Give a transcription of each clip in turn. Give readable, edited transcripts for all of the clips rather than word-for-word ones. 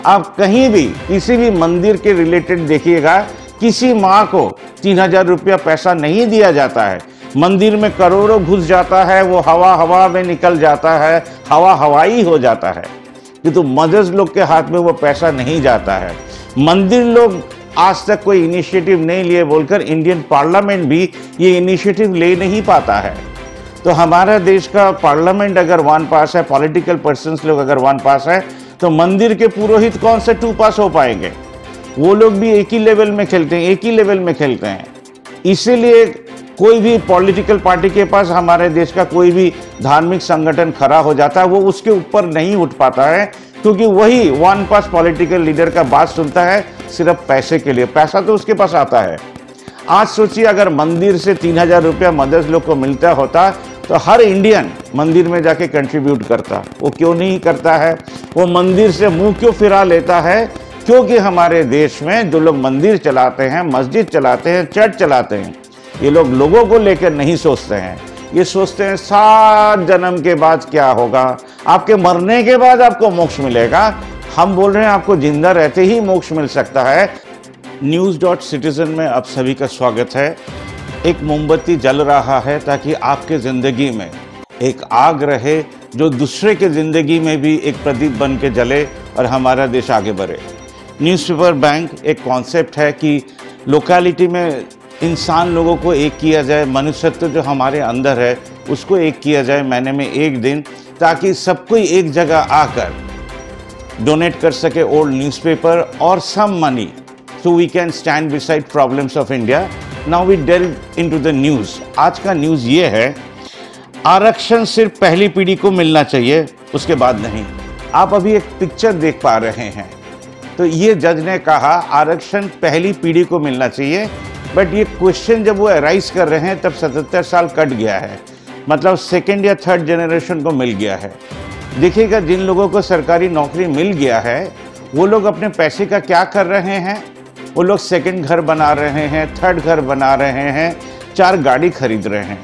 आप कहीं भी किसी भी मंदिर के रिलेटेड देखिएगा, किसी माँ को 3,000 रुपया पैसा नहीं दिया जाता है। मंदिर में करोड़ों घुस जाता है, वो हवा में निकल जाता है, हवाई हो जाता है, किंतु मदर्स लोग के हाथ में वो पैसा नहीं जाता है। मंदिर लोग आज तक कोई इनिशिएटिव नहीं लिए बोलकर इंडियन पार्लियामेंट भी ये इनिशिएटिव ले नहीं पाता है। तो हमारा देश का पार्लियामेंट अगर 1 पास है, पॉलिटिकल पर्सन्स लोग अगर 1 पास है, तो मंदिर के पुरोहित कौन से 2 पास हो पाएंगे? वो लोग भी एक ही लेवल में खेलते हैं, एक ही लेवल में खेलते हैं। इसीलिए कोई भी पॉलिटिकल पार्टी के पास हमारे देश का कोई भी धार्मिक संगठन खड़ा हो जाता है, वो उसके ऊपर नहीं उठ पाता है, क्योंकि वही 1 पास पॉलिटिकल लीडर का बात सुनता है सिर्फ पैसे के लिए। पैसा तो उसके पास आता है। आज सोचिए, अगर मंदिर से 3,000 रुपया मदर्स लोग को मिलता होता तो हर इंडियन मंदिर में जाके कंट्रीब्यूट करता। वो क्यों नहीं करता है? वो मंदिर से मुंह क्यों फिरा लेता है? क्योंकि हमारे देश में जो लोग मंदिर चलाते हैं, मस्जिद चलाते हैं, चर्च चलाते हैं, ये लोग लोगों को लेकर नहीं सोचते हैं। ये सोचते हैं 7 जन्म के बाद क्या होगा, आपके मरने के बाद आपको मोक्ष मिलेगा। हम बोल रहे हैं आपको जिंदा रहते ही मोक्ष मिल सकता है। News.Citizen में आप सभी का स्वागत है। एक मोमबत्ती जल रहा है ताकि आपके ज़िंदगी में एक आग रहे, जो दूसरे के ज़िंदगी में भी एक प्रदीप बन के जले और हमारा देश आगे बढ़े। न्यूज़पेपर बैंक एक कॉन्सेप्ट है कि लोकेलिटी में इंसान लोगों को एक किया जाए, मनुष्यत्व जो हमारे अंदर है उसको एक किया जाए महीने में 1 दिन, ताकि सब कोई एक जगह आकर डोनेट कर सके ओल्ड न्यूज़पेपर और some money, so we can stand beside problems of India. Now we delve into the news. आज का न्यूज़ ये है, आरक्षण सिर्फ पहली पीढ़ी को मिलना चाहिए, उसके बाद नहीं। आप अभी एक पिक्चर देख पा रहे हैं, तो ये जज ने कहा आरक्षण पहली पीढ़ी को मिलना चाहिए, बट ये क्वेश्चन जब वो अराइज कर रहे हैं तब 77 साल कट गया है, मतलब 2nd या 3rd जनरेशन को मिल गया है। देखिएगा, जिन लोगों को सरकारी नौकरी मिल गया है वो लोग अपने पैसे का क्या कर रहे हैं? वो लोग 2nd घर बना रहे हैं, 3rd घर बना रहे हैं, 4 गाड़ी खरीद रहे हैं।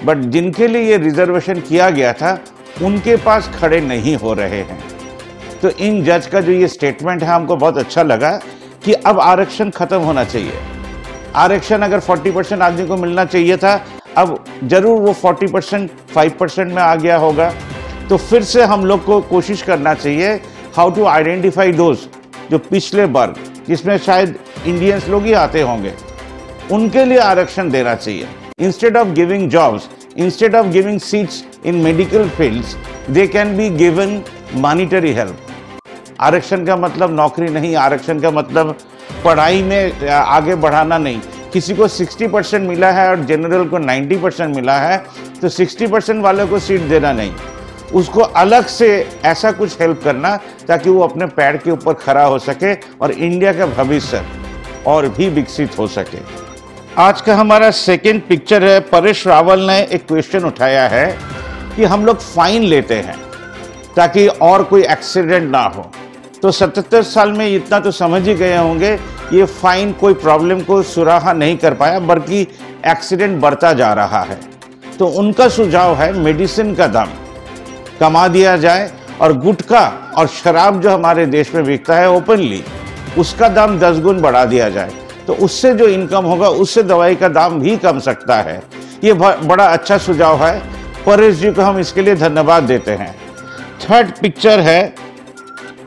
बट जिनके लिए ये रिजर्वेशन किया गया था उनके पास खड़े नहीं हो रहे हैं। तो इन जज का जो ये स्टेटमेंट है हमको बहुत अच्छा लगा कि अब आरक्षण खत्म होना चाहिए। आरक्षण अगर 40% आदमी को मिलना चाहिए था, अब जरूर वो 40% 5% में आ गया होगा। तो फिर से हम लोग को कोशिश करना चाहिए हाउ टू आइडेंटिफाई दोज जो पिछले वर्ग, जिसमें शायद इंडियंस लोग ही आते होंगे, उनके लिए आरक्षण देना चाहिए। Instead of giving jobs, instead of giving seats in medical fields, they can be given monetary help. आरक्षण का मतलब नौकरी नहीं, आरक्षण का मतलब पढ़ाई में आगे बढ़ाना नहीं। किसी को 60% मिला है और जनरल को 90% मिला है, तो 60% वालों को सीट देना नहीं, उसको अलग से ऐसा कुछ हेल्प करना ताकि वो अपने पैर के ऊपर खड़ा हो सके और इंडिया का भविष्य और भी विकसित हो सके। आज का हमारा 2nd पिक्चर है। परेश रावल ने एक क्वेश्चन उठाया है कि हम लोग फाइन लेते हैं ताकि और कोई एक्सीडेंट ना हो। तो 77 साल में इतना तो समझ ही गए होंगे, ये फाइन कोई प्रॉब्लम को सुराहा नहीं कर पाया, बल्कि एक्सीडेंट बढ़ता जा रहा है। तो उनका सुझाव है मेडिसिन का दाम कमा दिया जाए और गुटखा और शराब जो हमारे देश में बिकता है ओपनली, उसका दाम 10 गुना बढ़ा दिया जाए, तो उससे जो इनकम होगा उससे दवाई का दाम भी कम सकता है। ये बड़ा अच्छा सुझाव है। परेश जी को हम इसके लिए धन्यवाद देते हैं। 3rd पिक्चर है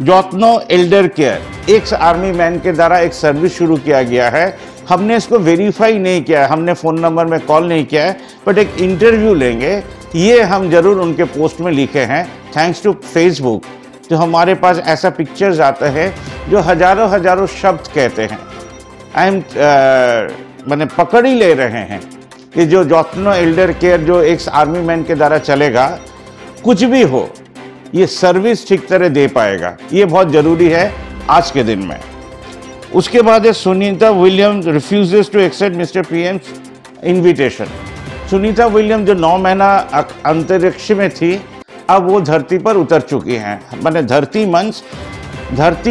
जोतनो elder care. Ex army man के द्वारा एक सर्विस शुरू किया गया है। हमने इसको वेरीफाई नहीं किया है, हमने फ़ोन नंबर में कॉल नहीं किया है, बट एक इंटरव्यू लेंगे, ये हम जरूर उनके पोस्ट में लिखे हैं। थैंक्स टू फेसबुक, जो हमारे पास ऐसा पिक्चर्स आते हैं जो हजारों शब्द कहते हैं। मैंने पकड़ ही ले रहे हैं कि जो जोतनो एल्डर केयर जो एक्स आर्मी मैन के द्वारा चलेगा, कुछ भी हो ये सर्विस ठीक तरह दे पाएगा। ये बहुत ज़रूरी है आज के दिन में। उसके बाद है Sunita Williams refuses to accept mister PM invitation. Sunita William जो 9 महीना अंतरिक्ष में थी, अब वो धरती पर उतर चुकी हैं। माने धरती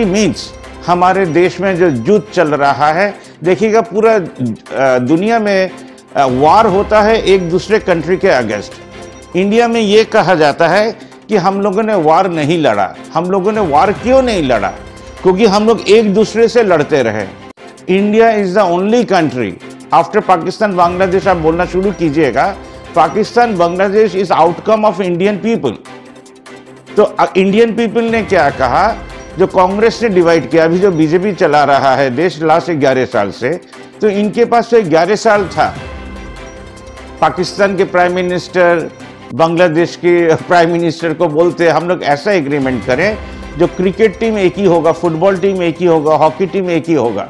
मीन्स हमारे देश में जो युद्ध चल रहा है। देखिएगा, पूरा दुनिया में वार होता है एक दूसरे कंट्री के अगेंस्ट। इंडिया में ये कहा जाता है कि हम लोगों ने वार नहीं लड़ा। हम लोगों ने वार क्यों नहीं लड़ा? क्योंकि हम लोग एक दूसरे से लड़ते रहे। India is the only country after Pakistan Bangladesh, आप बोलना शुरू कीजिएगा, Pakistan Bangladesh is outcome of Indian people. तो इंडियन पीपल ने क्या कहा, जो कांग्रेस ने डिवाइड किया, अभी जो बीजेपी चला रहा है देश लास्ट 11 साल से, तो इनके पास तो 11 साल था। पाकिस्तान के प्राइम मिनिस्टर बांग्लादेश के प्राइम मिनिस्टर को बोलते हम लोग ऐसा एग्रीमेंट करें जो क्रिकेट टीम एक ही होगा, फुटबॉल टीम एक ही होगा, हॉकी टीम एक ही होगा,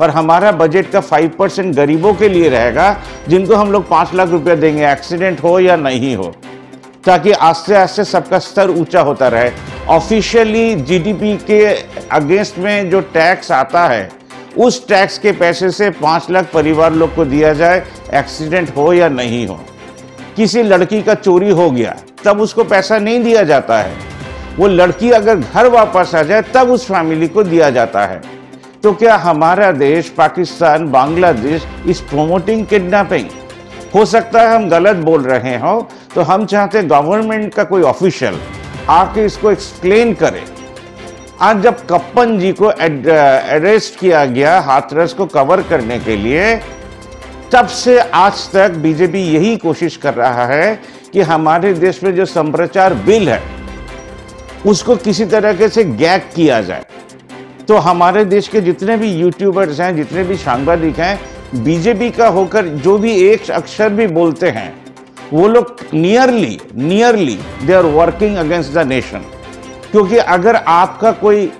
और हमारा बजट का 5% गरीबों के लिए रहेगा, जिनको हम लोग 5 लाख रुपया देंगे, एक्सीडेंट हो या नहीं हो, ताकि आस्ते आस्ते सबका स्तर ऊंचा होता रहे। ऑफिशियली जीडीपी के अगेंस्ट में जो टैक्स आता है, उस टैक्स के पैसे से 5 लाख परिवार लोग को दिया जाए, एक्सीडेंट हो या नहीं हो। किसी लड़की का चोरी हो गया तब उसको पैसा नहीं दिया जाता है, वो लड़की अगर घर वापस आ जाए तब उस फैमिली को दिया जाता है। तो क्या हमारा देश Pakistan Bangladesh is promoting kidnapping? हो सकता है हम गलत बोल रहे हो, तो हम चाहते गवर्नमेंट का कोई ऑफिशियल आके इसको एक्सप्लेन करे। आज जब कप्पन जी को अरेस्ट किया गया हाथरस को कवर करने के लिए, तब से आज तक बीजेपी यही कोशिश कर रहा है कि हमारे देश में जो संप्रचार बिल है उसको किसी तरीके से गैग किया जाए। तो हमारे देश के जितने भी यूट्यूबर्स हैं, जितने भी सांबादिक हैं, बीजेपी का होकर जो भी एक अक्षर भी बोलते हैं, वो लोग nearly they are working against the nation. क्योंकि अगर आपका कोई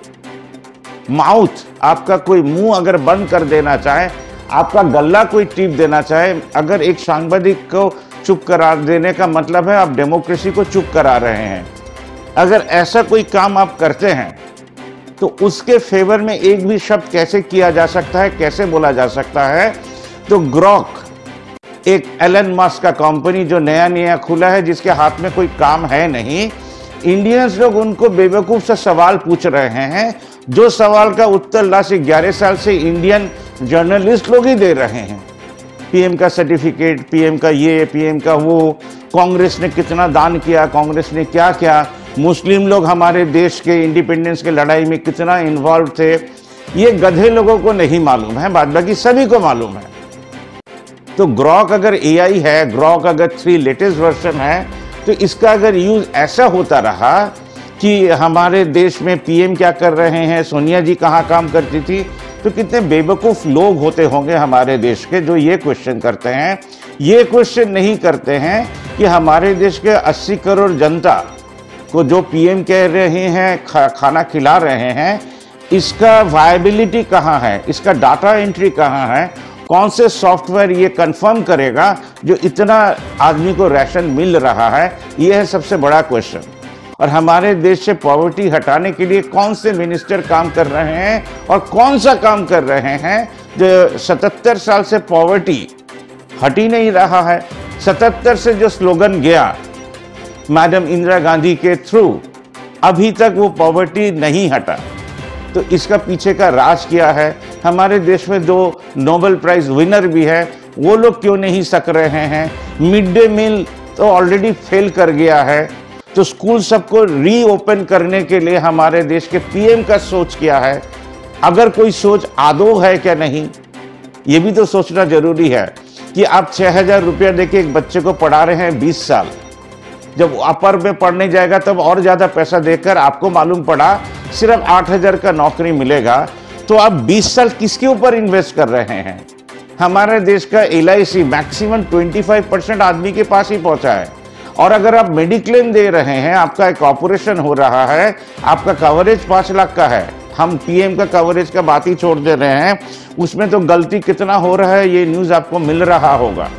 माउथ, आपका कोई मुंह अगर बंद कर देना चाहे, आपका गला कोई टीप देना चाहे, अगर एक सांबादिक को चुप करा देने का मतलब है आप डेमोक्रेसी को चुप करा रहे हैं। अगर ऐसा कोई काम आप करते हैं तो उसके फेवर में एक भी शब्द कैसे किया जा सकता है, कैसे बोला जा सकता है? तो ग्रॉक, एक एलन मस्क का कंपनी जो नया खुला है, जिसके हाथ में कोई काम है नहीं, इंडियंस लोग उनको बेवकूफ सा सवाल पूछ रहे हैं, जो सवाल का उत्तर लास्ट 11 साल से इंडियन जर्नलिस्ट लोग ही दे रहे हैं। पीएम का सर्टिफिकेट, पीएम का ये, पीएम का वो, कांग्रेस ने कितना दान किया, कांग्रेस ने क्या किया, मुस्लिम लोग हमारे देश के इंडिपेंडेंस के लड़ाई में कितना इन्वॉल्व थे, ये गधे लोगों को नहीं मालूम है, बाद बाकी सभी को मालूम है। तो ग्रॉक अगर एआई है, ग्रॉक अगर 3 लेटेस्ट वर्जन है, तो इसका अगर यूज ऐसा होता रहा कि हमारे देश में पीएम क्या कर रहे हैं, सोनिया जी कहाँ काम करती थी, तो कितने बेवकूफ़ लोग होते होंगे हमारे देश के जो ये क्वेश्चन करते हैं। ये क्वेश्चन नहीं करते हैं कि हमारे देश के 80 करोड़ जनता को जो पीएम कह रहे हैं, खाना खिला रहे हैं, इसका वायबिलिटी कहाँ है, इसका डाटा एंट्री कहाँ है, कौन से सॉफ्टवेयर ये कंफर्म करेगा जो इतना आदमी को राशन मिल रहा है? ये है सबसे बड़ा क्वेश्चन। और हमारे देश से पॉवर्टी हटाने के लिए कौन से मिनिस्टर काम कर रहे हैं और कौन सा काम कर रहे हैं जो 77 साल से पॉवर्टी हट ही नहीं रहा है। 77 से जो स्लोगन गया मैडम इंदिरा गांधी के थ्रू, अभी तक वो पॉवर्टी नहीं हटा। तो इसका पीछे का राज क्या है? हमारे देश में जो नोबेल प्राइज विनर भी है, वो लोग क्यों नहीं सक रहे हैं? मिड डे मील तो ऑलरेडी फेल कर गया है, तो स्कूल सबको रीओपन करने के लिए हमारे देश के पीएम का सोच क्या है? अगर कोई सोच आदौ है क्या नहीं, ये भी तो सोचना जरूरी है कि आप 6,000 रुपया देके एक बच्चे को पढ़ा रहे हैं 20 साल, जब अपर में पढ़ने जाएगा तब और ज़्यादा पैसा देकर आपको मालूम पड़ा सिर्फ 8,000 का नौकरी मिलेगा, तो आप 20 साल किसके ऊपर इन्वेस्ट कर रहे हैं? हमारे देश का LIC मैक्सिमम 25% आदमी के पास ही पहुंचा है। और अगर आप मेडिक्लेम दे रहे हैं, आपका एक ऑपरेशन हो रहा है, आपका कवरेज 5 लाख का है, हम पीएम का कवरेज का बात ही छोड़ दे रहे हैं, उसमें तो गलती कितना हो रहा है ये न्यूज़ आपको मिल रहा होगा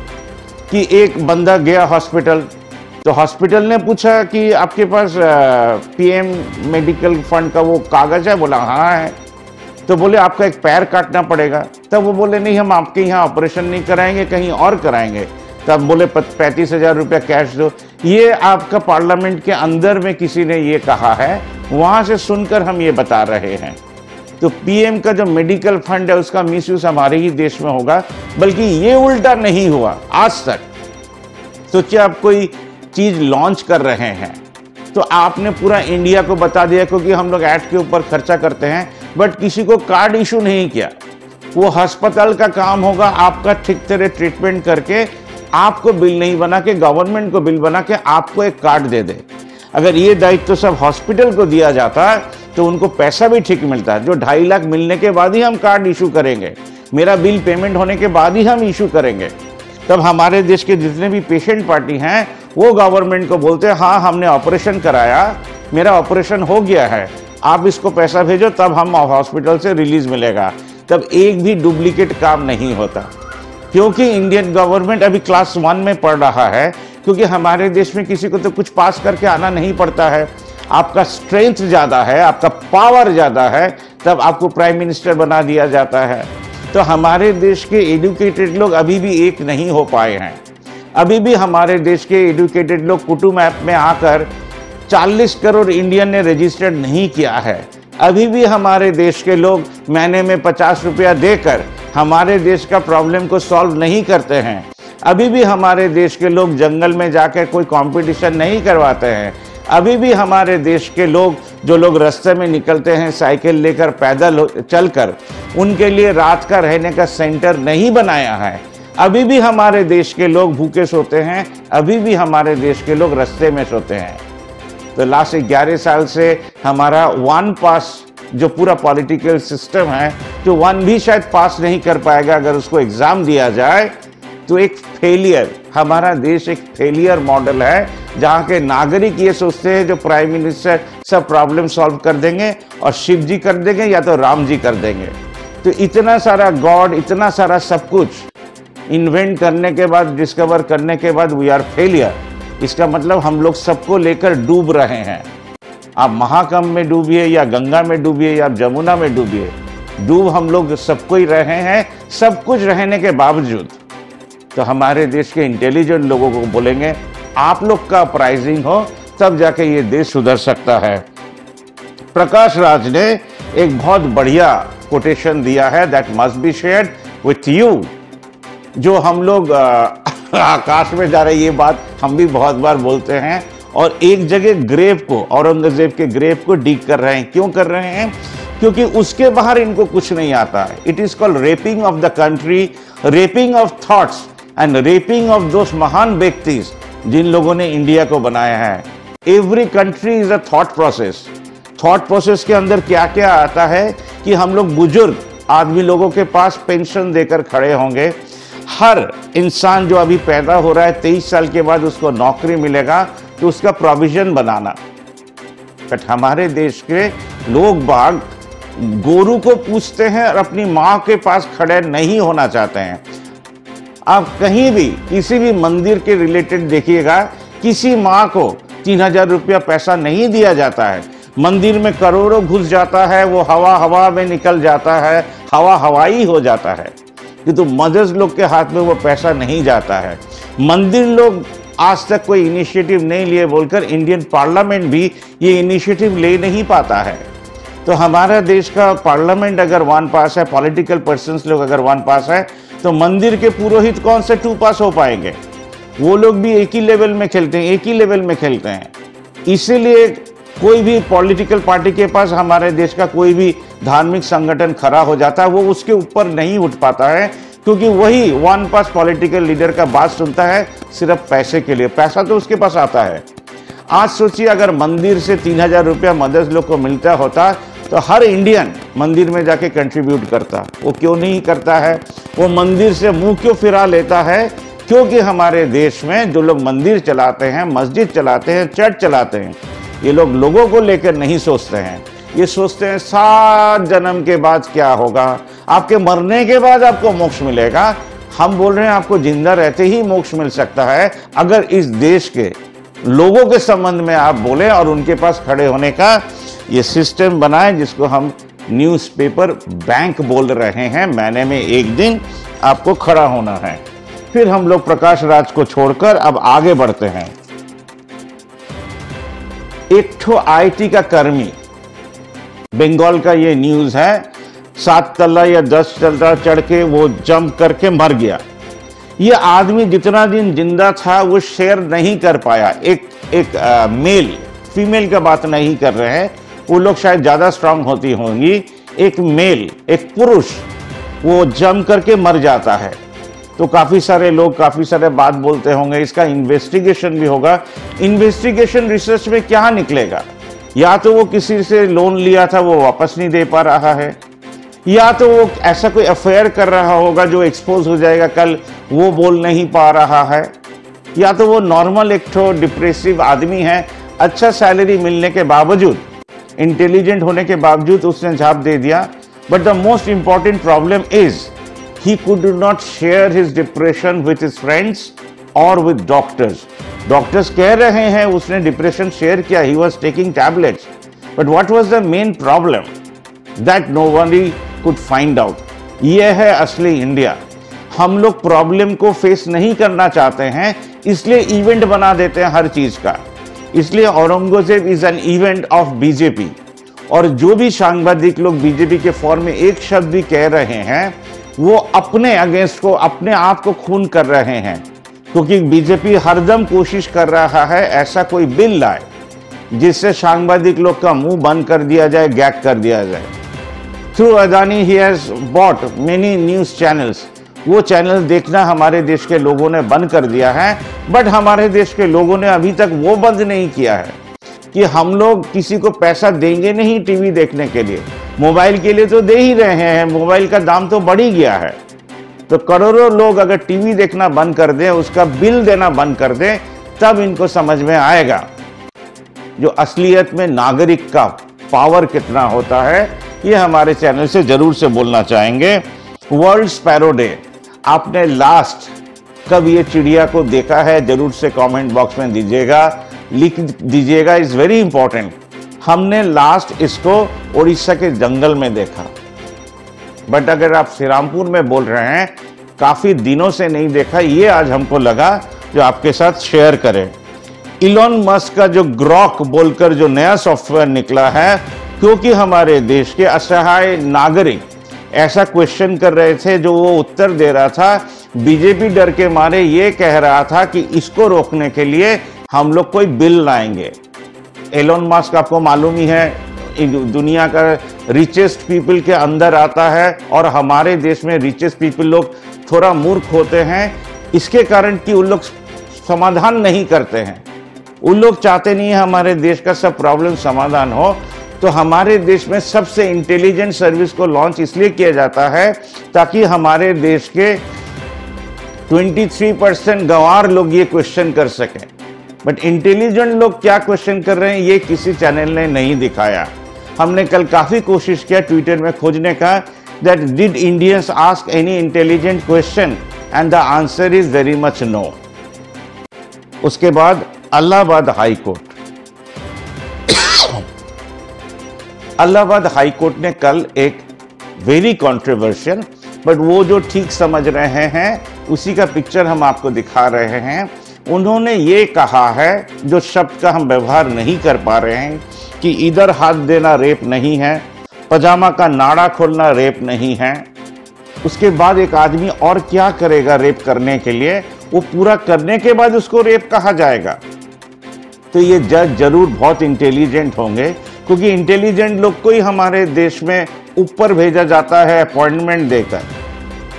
कि एक बंदा गया हॉस्पिटल, तो हॉस्पिटल ने पूछा कि आपके पास पीएम मेडिकल फंड का वो कागज़ है? बोला हाँ है। तो बोले आपका एक पैर काटना पड़ेगा। तब वो बोले नहीं, हम आपके यहाँ ऑपरेशन नहीं कराएंगे, कहीं और कराएंगे। तब बोले 35,000 रुपया कैश दो। ये आपका पार्लियामेंट के अंदर में किसी ने ये कहा है, वहाँ से सुनकर हम ये बता रहे हैं। तो पीएम का जो मेडिकल फंड है उसका मिसयूज हमारे ही देश में होगा, बल्कि ये उल्टा नहीं हुआ आज तक। सोचिए आप कोई चीज़ लॉन्च कर रहे हैं तो आपने पूरा इंडिया को बता दिया, क्योंकि हम लोग ऐड के ऊपर खर्चा करते हैं, बट किसी को कार्ड इशू नहीं किया। वो अस्पताल का काम होगा आपका ठीक तरह ट्रीटमेंट करके आपको बिल नहीं बना के, गवर्नमेंट को बिल बना के आपको एक कार्ड दे दे। अगर ये दायित्व तो सब हॉस्पिटल को दिया जाता है तो उनको पैसा भी ठीक मिलता है। जो 2.5 लाख मिलने के बाद ही हम कार्ड इशू करेंगे, मेरा बिल पेमेंट होने के बाद ही हम इशू करेंगे। तब हमारे देश के जितने भी पेशेंट पार्टी हैं वो गवर्नमेंट को बोलते हैं हाँ हमने ऑपरेशन कराया, मेरा ऑपरेशन हो गया है, आप इसको पैसा भेजो तब हम हॉस्पिटल से रिलीज मिलेगा। तब एक भी डुप्लीकेट काम नहीं होता। क्योंकि इंडियन गवर्नमेंट अभी क्लास 1 में पढ़ रहा है, क्योंकि हमारे देश में किसी को तो कुछ पास करके आना नहीं पड़ता है। आपका स्ट्रेंथ ज़्यादा है, आपका पावर ज़्यादा है, तब आपको प्राइम मिनिस्टर बना दिया जाता है। तो हमारे देश के एजुकेटेड लोग अभी भी एक नहीं हो पाए हैं। अभी भी हमारे देश के एजुकेटेड लोग कुटुंब ऐप में आकर 40 करोड़ इंडियन ने रजिस्टर्ड नहीं किया है। अभी भी हमारे देश के लोग महीने में 50 रुपया देकर हमारे देश का प्रॉब्लम को सॉल्व नहीं करते हैं। अभी भी हमारे देश के लोग जंगल में जाकर कोई कंपटीशन नहीं करवाते हैं। अभी भी हमारे देश के लोग, जो लोग रास्ते में निकलते हैं साइकिल लेकर, पैदल चलकर, उनके लिए रात का रहने का सेंटर नहीं बनाया है। अभी भी हमारे देश के लोग भूखे सोते हैं, अभी भी हमारे देश के लोग रास्ते में सोते हैं। तो लास्ट 11 साल से हमारा 1 पास जो पूरा पॉलिटिकल सिस्टम है, जो 1 भी शायद पास नहीं कर पाएगा अगर उसको एग्जाम दिया जाए, तो एक फेलियर, हमारा देश एक फेलियर मॉडल है, जहाँ के नागरिक ये सोचते हैं जो प्राइम मिनिस्टर सब प्रॉब्लम सॉल्व कर देंगे और शिव जी कर देंगे या तो राम जी कर देंगे। तो इतना सारा गॉड, इतना सारा सब कुछ इन्वेंट करने के बाद, डिस्कवर करने के बाद वी आर फेलियर। इसका मतलब हम लोग सबको लेकर डूब रहे हैं। आप महाकुंभ में डूबिए या गंगा में डूबिए या जमुना में डूबिए, डूब हम लोग सबको ही रहे हैं, सब कुछ रहने के बावजूद। तो हमारे देश के इंटेलिजेंट लोगों को बोलेंगे आप लोग का प्राइजिंग हो, तब जाके ये देश सुधर सकता है। प्रकाश राज ने एक बहुत बढ़िया कोटेशन दिया है, that must be shared with you. जो हम लोग आकाश में जा रहे, ये बात हम भी बहुत बार बोलते हैं, और एक जगह ग्रेव को, औरंगजेब के ग्रेव को डिग कर रहे हैं। क्यों कर रहे हैं? क्योंकि उसके बाहर इनको कुछ नहीं आता है। It is called rapping of the country, rapping of thoughts and rapping of those महान व्यक्तिज जिन लोगों ने इंडिया को बनाया है। Every country is a thought process. Thought process के अंदर क्या क्या आता है कि हम लोग बुजुर्ग आदमी लोगों के पास पेंशन देकर खड़े होंगे। हर इंसान जो अभी पैदा हो रहा है 23 साल के बाद उसको नौकरी मिलेगा, तो उसका प्रोविजन बनाना। बट हमारे देश के लोग बाग गोरू को पूछते हैं और अपनी माँ के पास खड़े नहीं होना चाहते हैं। आप कहीं भी किसी भी मंदिर के रिलेटेड देखिएगा, किसी माँ को 3000 रुपया पैसा नहीं दिया जाता है। मंदिर में करोड़ों घुस जाता है, वो हवा हवा में निकल जाता है, हवा हवाई हो जाता है। तो मदर्स लोग के हाथ में वो पैसा नहीं जाता है। मंदिर लोग आज तक कोई इनिशिएटिव नहीं लिए बोलकर इंडियन पार्लियामेंट भी ये इनिशिएटिव ले नहीं पाता है। तो हमारा देश का पार्लियामेंट अगर 1 पास है, पॉलिटिकल पर्सन्स लोग अगर 1 पास है, तो मंदिर के पुरोहित कौन से 2 पास हो पाएंगे? वो लोग भी एक ही लेवल में खेलते हैं, एक ही लेवल में खेलते हैं। इसीलिए कोई भी पॉलिटिकल पार्टी के पास हमारे देश का कोई भी धार्मिक संगठन खड़ा हो जाता है, वो उसके ऊपर नहीं उठ पाता है, क्योंकि वही 1 पास पॉलिटिकल लीडर का बात सुनता है सिर्फ पैसे के लिए। पैसा तो उसके पास आता है। आज सोचिए अगर मंदिर से 3000 रुपया मदर्स लोग को मिलता होता तो हर इंडियन मंदिर में जाके कंट्रीब्यूट करता। वो क्यों नहीं करता है? वो मंदिर से मुंह क्यों फिरा लेता है? क्योंकि हमारे देश में जो लोग मंदिर चलाते हैं, मस्जिद चलाते हैं, चर्च चलाते हैं, ये लोग लोगों को लेकर नहीं सोचते हैं। ये सोचते हैं 7 जन्म के बाद क्या होगा, आपके मरने के बाद आपको मोक्ष मिलेगा। हम बोल रहे हैं आपको जिंदा रहते ही मोक्ष मिल सकता है अगर इस देश के लोगों के संबंध में आप बोले और उनके पास खड़े होने का ये सिस्टम बनाए, जिसको हम न्यूज़पेपर बैंक बोल रहे हैं। महीने में 1 दिन आपको खड़ा होना है। फिर हम लोग प्रकाश राज को छोड़कर अब आगे बढ़ते हैं। एक ठो आईटी का कर्मी, बंगाल का ये न्यूज है, 7 तल्ला या 10 तल्ला चढ़ के वो जंप करके मर गया। ये आदमी जितना दिन जिंदा था वो शेयर नहीं कर पाया। एक मेल फीमेल का बात नहीं कर रहे हैं, वो लोग शायद ज़्यादा स्ट्रांग होती होंगी। एक मेल, एक पुरुष वो जम करके मर जाता है। तो काफी सारे लोग काफी सारे बात बोलते होंगे, इसका इन्वेस्टिगेशन भी होगा। इन्वेस्टिगेशन रिसर्च में क्या निकलेगा? या तो वो किसी से लोन लिया था वो वापस नहीं दे पा रहा है, या तो वो ऐसा कोई अफेयर कर रहा होगा जो एक्सपोज हो जाएगा कल, वो बोल नहीं पा रहा है, या तो वो नॉर्मल एक ठो डिप्रेसिव आदमी है, अच्छा सैलरी मिलने के बावजूद, इंटेलिजेंट होने के बावजूद उसने झाप दे दिया। But the most important problem is he could not share his depression with his friends or with doctors. Doctors कह रहे हैं उसने डिप्रेशन शेयर किया, he was taking tablets. But what was the main problem? That nobody could find out. ये है असली India. हम लोग प्रॉब्लम को फेस नहीं करना चाहते हैं, इसलिए इवेंट बना देते हैं हर चीज का। इसलिए Aurangzeb is an event of BJP. और जो भी सांबादिक लोग बीजेपी के फॉर्म में एक शब्द भी कह रहे हैं, वो अपने अगेंस्ट को, अपने आप को खून कर रहे हैं, क्योंकि बीजेपी हरदम कोशिश कर रहा है ऐसा कोई बिल लाए जिससे सांबादिक लोग का मुंह बंद कर दिया जाए, गैग कर दिया जाए। Through Adani he has bot many news channels. वो चैनल देखना हमारे देश के लोगों ने बंद कर दिया है, बट हमारे देश के लोगों ने अभी तक वो बंद नहीं किया है कि हम लोग किसी को पैसा देंगे नहीं टीवी देखने के लिए। मोबाइल के लिए तो दे ही रहे हैं, मोबाइल का दाम तो बढ़ ही गया है। तो करोड़ों लोग अगर टीवी देखना बंद कर दें, उसका बिल देना बंद कर दें, तब इनको समझ में आएगा जो असलियत में नागरिक का पावर कितना होता है। ये हमारे चैनल से जरूर से बोलना चाहेंगे। वर्ल्ड स्पैरो डे, आपने लास्ट कब ये चिड़िया को देखा है? जरूर से कमेंट बॉक्स में दीजिएगा, लिख दीजिएगा, इज वेरी इंपॉर्टेंट। हमने लास्ट इसको उड़ीसा के जंगल में देखा, बट अगर आप श्रीरामपुर में बोल रहे हैं काफी दिनों से नहीं देखा, ये आज हमको लगा जो आपके साथ शेयर करें। इलॉन मस्क का जो ग्रॉक बोलकर जो नया सॉफ्टवेयर निकला है, क्योंकि हमारे देश के असहाय नागरिक ऐसा क्वेश्चन कर रहे थे, जो वो उत्तर दे रहा था, बीजेपी डर के मारे ये कह रहा था कि इसको रोकने के लिए हम लोग कोई बिल लाएंगे। एलोन मस्क आपको मालूम ही है, दुनिया का रिचेस्ट पीपल के अंदर आता है, और हमारे देश में रिचेस्ट पीपल लोग थोड़ा मूर्ख होते हैं, इसके कारण कि उन लोग समाधान नहीं करते हैं। उन लोग चाहते नहीं है हमारे देश का सब प्रॉब्लम समाधान हो। तो हमारे देश में सबसे इंटेलिजेंट सर्विस को लॉन्च इसलिए किया जाता है ताकि हमारे देश के 23% गंवार लोग ये क्वेश्चन कर सकें। बट इंटेलिजेंट लोग क्या क्वेश्चन कर रहे हैं ये किसी चैनल ने नहीं दिखाया। हमने कल काफी कोशिश किया ट्विटर में खोजने का, that did Indians ask any intelligent question, and the answer is very much no. उसके बाद Allahabad high court, Allahabad high court ने कल एक वेरी कंट्रोवर्शियल, बट वो जो ठीक समझ रहे हैं उसी का पिक्चर हम आपको दिखा रहे हैं। उन्होंने ये कहा है, जो शब्द का हम व्यवहार नहीं कर पा रहे हैं, कि इधर हाथ देना रेप नहीं है, पजामा का नाड़ा खोलना रेप नहीं है। उसके बाद एक आदमी और क्या करेगा रेप करने के लिए, वो पूरा करने के बाद उसको रेप कहा जाएगा। तो ये जज जरूर बहुत इंटेलिजेंट होंगे, क्योंकि इंटेलिजेंट लोग को ही हमारे देश में ऊपर भेजा जाता है अपॉइंटमेंट देकर,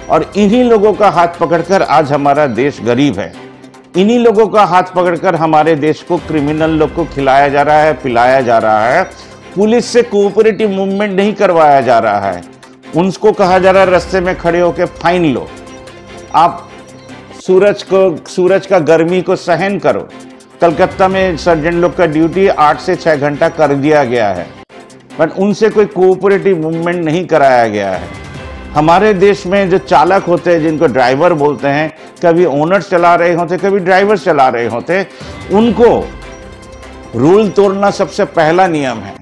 और इन्हीं लोगों का हाथ पकड़कर आज हमारा देश गरीब है। इन्हीं लोगों का हाथ पकड़कर हमारे देश को क्रिमिनल लोग को खिलाया जा रहा है, पिलाया जा रहा है। पुलिस से कोऑपरेटिव मूवमेंट नहीं करवाया जा रहा है, उनको कहा जा रहा है रास्ते में खड़े होकर फाइन लो, आप सूरज का गर्मी को सहन करो। कलकत्ता में सर्जेंट लोग का ड्यूटी 8 से 6 घंटा कर दिया गया है, बट उनसे कोई कोऑपरेटिव मूवमेंट नहीं कराया गया है। हमारे देश में जो चालक होते हैं, जिनको ड्राइवर बोलते हैं, कभी ओनर्स चला रहे होते, कभी ड्राइवर्स चला रहे होते, उनको रूल तोड़ना सबसे पहला नियम है,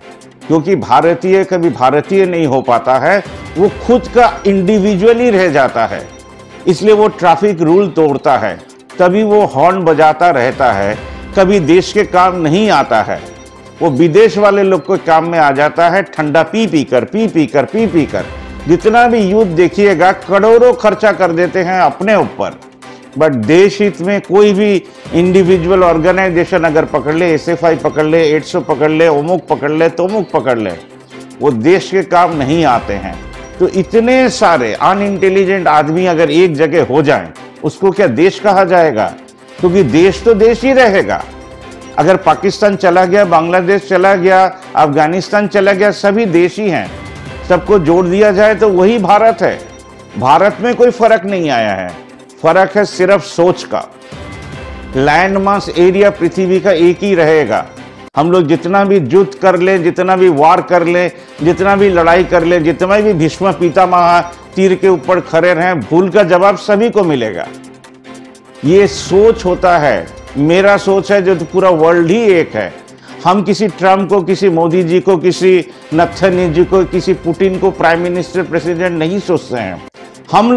क्योंकि भारतीय कभी भारतीय नहीं हो पाता है, वो खुद का इंडिविजुअली रह जाता है, इसलिए वो ट्रैफिक रूल तोड़ता है, तभी वो हॉर्न बजाता रहता है, कभी देश के काम नहीं आता है, वो विदेश वाले लोग को काम में आ जाता है, ठंडा पी पी कर। जितना भी युद्ध देखिएगा करोड़ों खर्चा कर देते हैं अपने ऊपर, बट देश हित में कोई भी इंडिविजुअल ऑर्गेनाइजेशन अगर पकड़ ले, SFI पकड़ ले, 800 पकड़ ले, ओमुक पकड़ ले, तोमुक पकड़ ले, वो देश के काम नहीं आते हैं। तो इतने सारे अनइंटेलिजेंट आदमी अगर एक जगह हो जाएं, उसको क्या देश कहा जाएगा? क्योंकि देश तो देश ही रहेगा। अगर पाकिस्तान चला गया, बांग्लादेश चला गया, अफगानिस्तान चला गया, सभी देश ही हैं। सबको जोड़ दिया जाए तो वही भारत है। भारत में कोई फर्क नहीं आया है, फर्क है सिर्फ सोच का। लैंड मास एरिया पृथ्वी का एक ही रहेगा। हम लोग जितना भी युद्ध कर ले, जितना भी वार कर ले, जितना भी लड़ाई कर ले, जितना भी भीष्म पितामह तीर के ऊपर खड़े रहें, भूल का जवाब सभी को मिलेगा। ये सोच होता है, मेरा सोच है, जो तो पूरा वर्ल्ड ही एक है। हम किसी ट्रम्प को, किसी मोदी जी को, किसी नथनी जी को, किसी पुतिन को प्राइम मिनिस्टर प्रेसिडेंट नहीं सोचते हैं। हम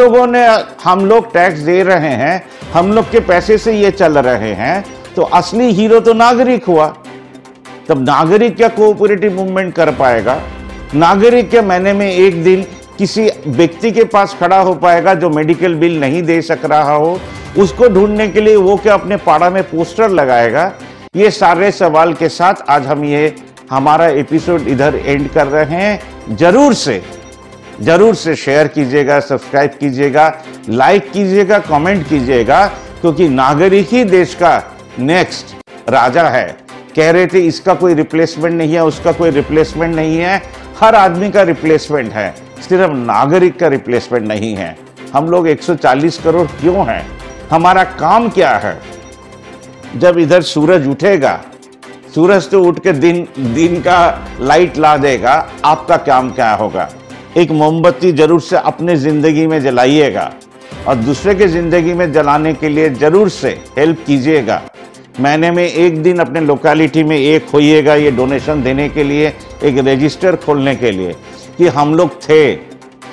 लोग टैक्स दे रहे हैं, हम लोग के पैसे से ये चल रहे हैं। तो असली हीरो तो नागरिक हुआ। तब नागरिक क्या कोऑपरेटिव मूवमेंट कर पाएगा? नागरिक क्या महीने में एक दिन किसी व्यक्ति के पास खड़ा हो पाएगा जो मेडिकल बिल नहीं दे सक रहा हो? उसको ढूंढने के लिए वो क्या अपने पाड़ा में पोस्टर लगाएगा? ये सारे सवाल के साथ आज हम ये हमारा एपिसोड इधर एंड कर रहे हैं। जरूर से शेयर कीजिएगा, सब्सक्राइब कीजिएगा, लाइक कीजिएगा, कमेंट कीजिएगा, क्योंकि नागरिक ही देश का नेक्स्ट राजा है। कह रहे थे इसका कोई रिप्लेसमेंट नहीं है, उसका कोई रिप्लेसमेंट नहीं है। हर आदमी का रिप्लेसमेंट है, सिर्फ नागरिक का रिप्लेसमेंट नहीं है। हम लोग 140 करोड़ क्यों हैं? हमारा काम क्या है? जब इधर सूरज उठेगा, सूरज तो उठ के दिन का लाइट ला देगा, आपका काम क्या होगा? एक मोमबत्ती जरूर से अपने जिंदगी में जलाइएगा और दूसरे के जिंदगी में जलाने के लिए जरूर से हेल्प कीजिएगा। महीने में एक दिन अपने लोकेलिटी में एक होइएगा, ये डोनेशन देने के लिए, एक रजिस्टर खोलने के लिए कि हम लोग थे,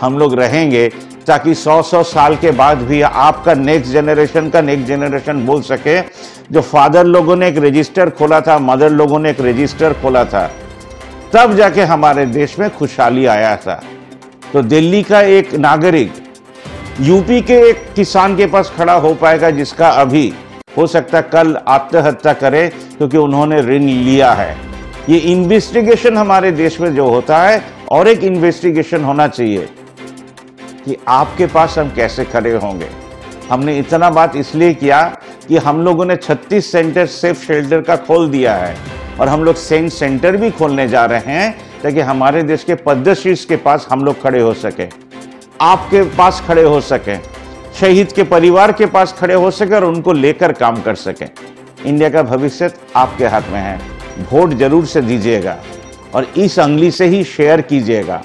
हम लोग रहेंगे, ताकि 100 साल के बाद भी आपका नेक्स्ट जनरेशन बोल सके, जो फादर लोगों ने एक रजिस्टर खोला था, मदर लोगों ने एक रजिस्टर खोला था, तब जाके हमारे देश में खुशहाली आया था। तो दिल्ली का एक नागरिक यूपी के एक किसान के पास खड़ा हो पाएगा, जिसका अभी हो सकता है कल आत्महत्या करे क्योंकि उन्होंने ऋण लिया है। ये इन्वेस्टिगेशन हमारे देश में जो होता है, और एक इन्वेस्टिगेशन होना चाहिए कि आपके पास हम कैसे खड़े होंगे। हमने इतना बात इसलिए किया कि हम लोगों ने 36 सेंटर सेफ शेल्टर का खोल दिया है, और हम लोग सेंटर भी खोलने जा रहे हैं, ताकि हमारे देश के पद्मश्री के पास हम लोग खड़े हो सके, आपके पास खड़े हो सके, शहीद के परिवार के पास खड़े हो सके और उनको लेकर काम कर सके। इंडिया का भविष्य आपके हाथ में है। वोट जरूर से दीजिएगा, और इस अंगली से ही शेयर कीजिएगा,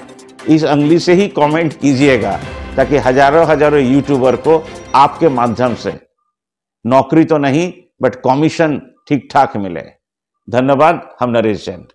इस अंगली से ही कमेंट कीजिएगा, ताकि हजारों यूट्यूबर को आपके माध्यम से नौकरी तो नहीं बट कमीशन ठीक ठाक मिले। धन्यवाद। हम नरेश जैन।